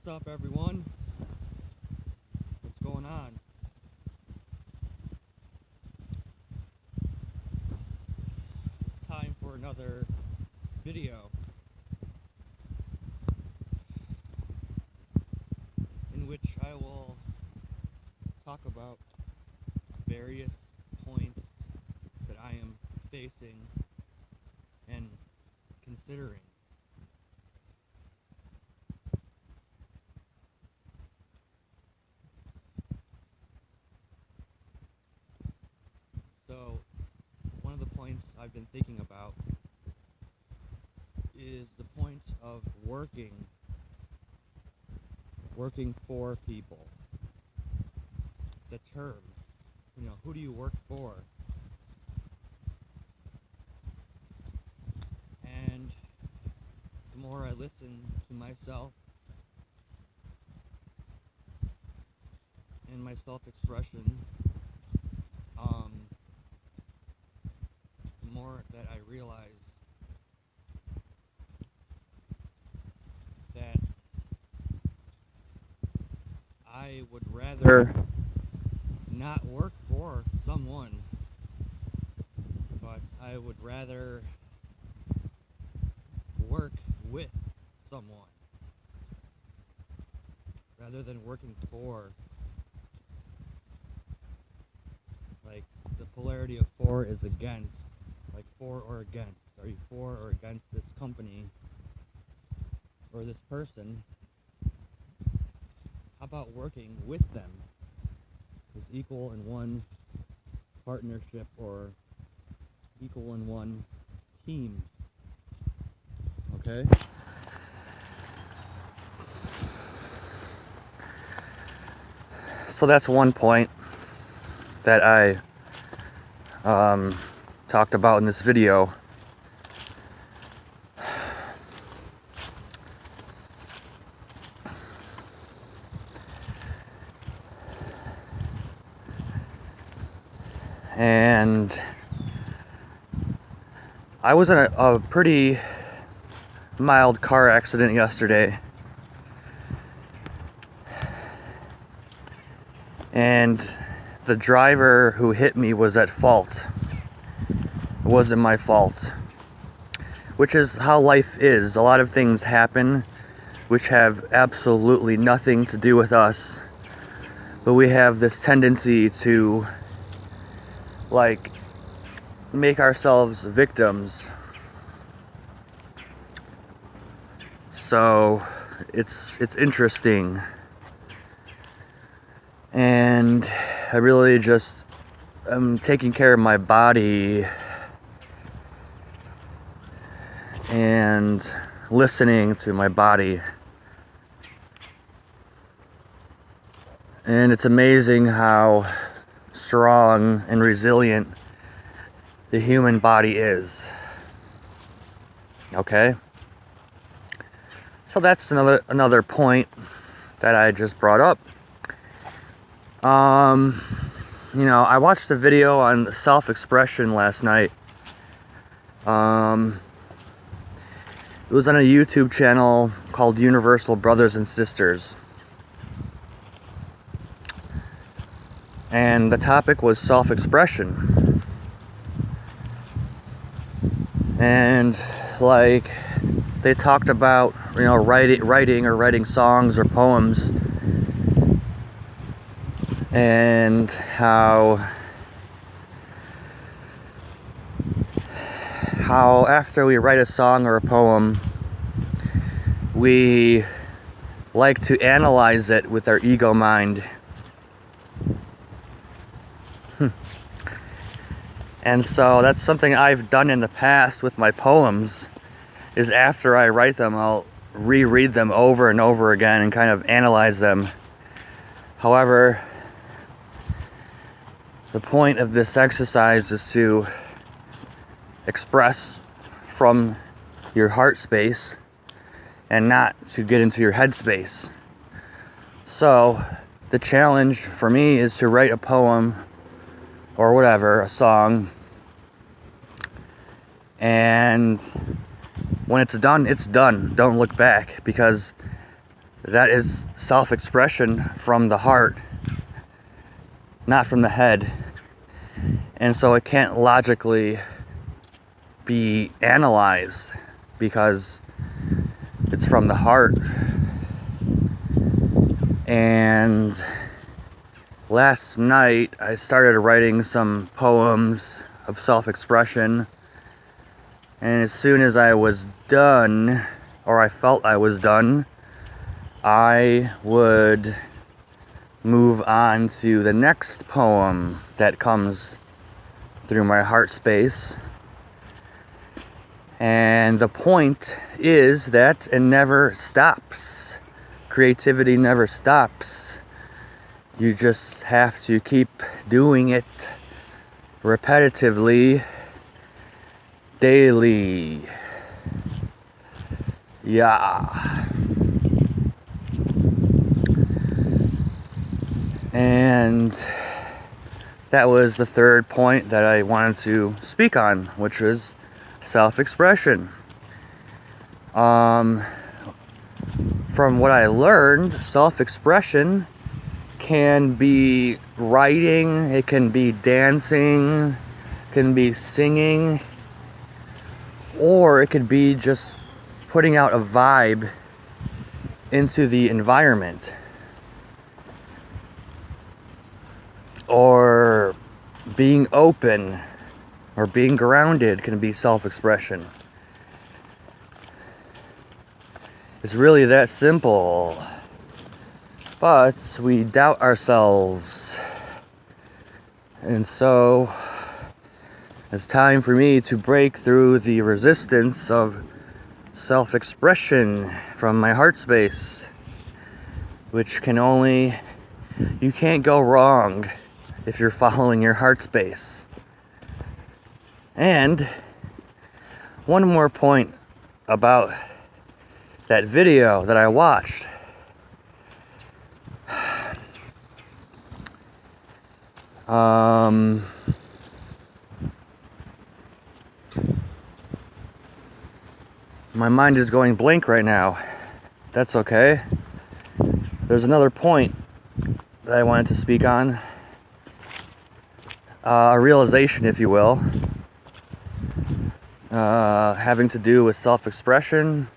What's up, everyone? What's going on? It's time for another video in which I will talk about various points that I am facing and considering. So, one of the points I've been thinking about is the point of working for people. The term, who do you work for? And the more I listen to myself and my self-expression, the more that I realize that I would rather not work for someone, but I would rather work with someone rather than working for. Like, the polarity of for is against. Like, for or against. Are you for or against this company or this person? How about working with them? Is equal in one partnership or equal in one team. Okay? So that's one point that I talked about in this video. And I was in a pretty mild car accident yesterday. And the driver who hit me was at fault. It wasn't my fault. Which is how life is. A lot of things happen which have absolutely nothing to do with us. But we have this tendency to, like, make ourselves victims. So it's interesting. And I really just am taking care of my body and listening to my body. And it's amazing how strong and resilient the human body is. Okay? So that's another point that I just brought up. I watched a video on self-expression last night. It was on a YouTube channel called Universal Brothers and Sisters. And the topic was self-expression. And like, they talked about, writing songs or poems, and how after we write a song or a poem, we like to analyze it with our ego mind. And so that's something I've done in the past with my poems, is after I write them, I'll reread them over and over again and kind of analyze them. However, the point of this exercise is to express from your heart space and not to get into your head space. So the challenge for me is to write a poem or whatever, a song, and when it's done, it's done. Don't look back, because that is self-expression from the heart, not from the head. And so it can't logically be analyzed because it's from the heart. And last night I started writing some poems of self-expression, and as soon as I was done, or I felt I was done, I would move on to the next poem that comes through my heart space. And the point is that it never stops. Creativity never stops. You just have to keep doing it repetitively, daily. Yeah. And that was the third point that I wanted to speak on, which was self-expression. From what I learned, self-expression can be writing, it can be dancing, it can be singing, or it could be just putting out a vibe into the environment, or being open or being grounded can be self-expression. It's really that simple. But we doubt ourselves. And so it's time for me to break through the resistance of self-expression from my heart space, which you can't go wrong if you're following your heart space. And one more point about that video that I watched. My mind is going blank right now. That's okay. There's another point that I wanted to speak on. A realization, if you will, having to do with self-expression.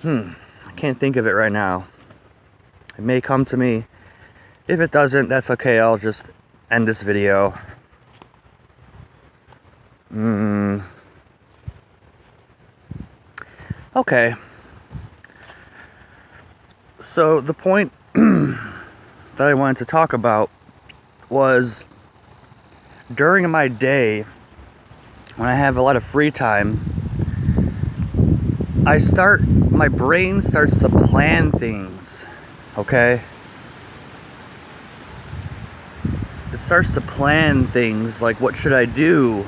I can't think of it right now. It may come to me. If it doesn't, that's okay. I'll just end this video. Okay. So the point that I wanted to talk about was during my day, when I have a lot of free time, my brain starts to plan things, okay? It starts to plan things like, what should I do?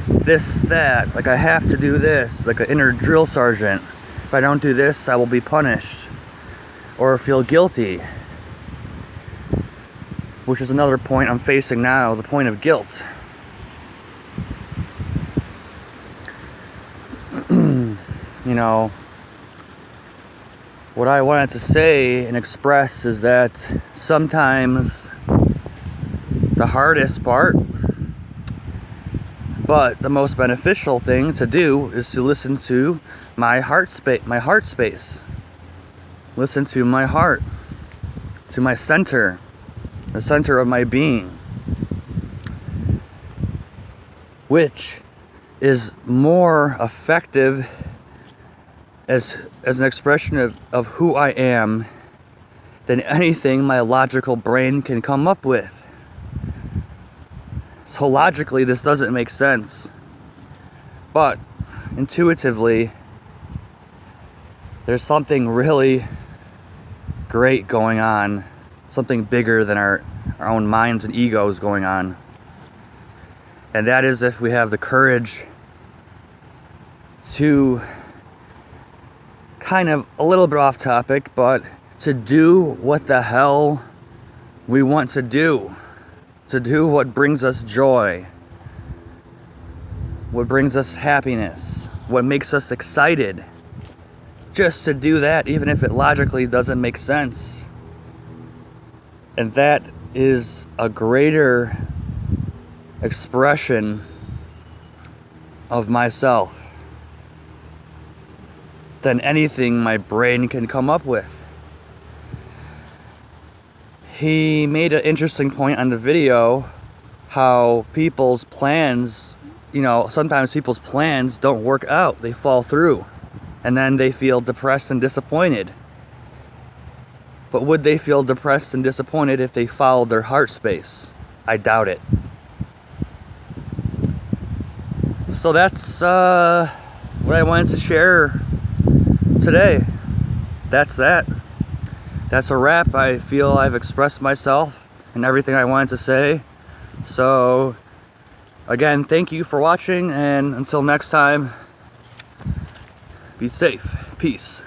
This, that, like I have to do this, like an inner drill sergeant. If I don't do this, I will be punished or feel guilty. Which is another point I'm facing now, the point of guilt. You know, what I wanted to say and express is that sometimes the hardest part, but the most beneficial thing to do, is to listen to my heart space. Listen to my heart, to my center, the center of my being, which is more effective as an expression of who I am than anything my logical brain can come up with. So logically, this doesn't make sense, but intuitively, there's something really great going on, something bigger than our own minds and egos going on. And that is if we have the courage to, kind of a little bit off topic, but to do what the hell we want to do what brings us joy, what brings us happiness, what makes us excited. just to do that, even if it logically doesn't make sense. And that is a greater expression of myself than anything my brain can come up with. He made an interesting point on the video, how people's plans, sometimes people's plans don't work out, they fall through, and then they feel depressed and disappointed. But would they feel depressed and disappointed if they followed their heart space? I doubt it. So that's what I wanted to share today. That's that. That's a wrap. I feel I've expressed myself and everything I wanted to say. So again, thank you for watching, and until next time, be safe. Peace.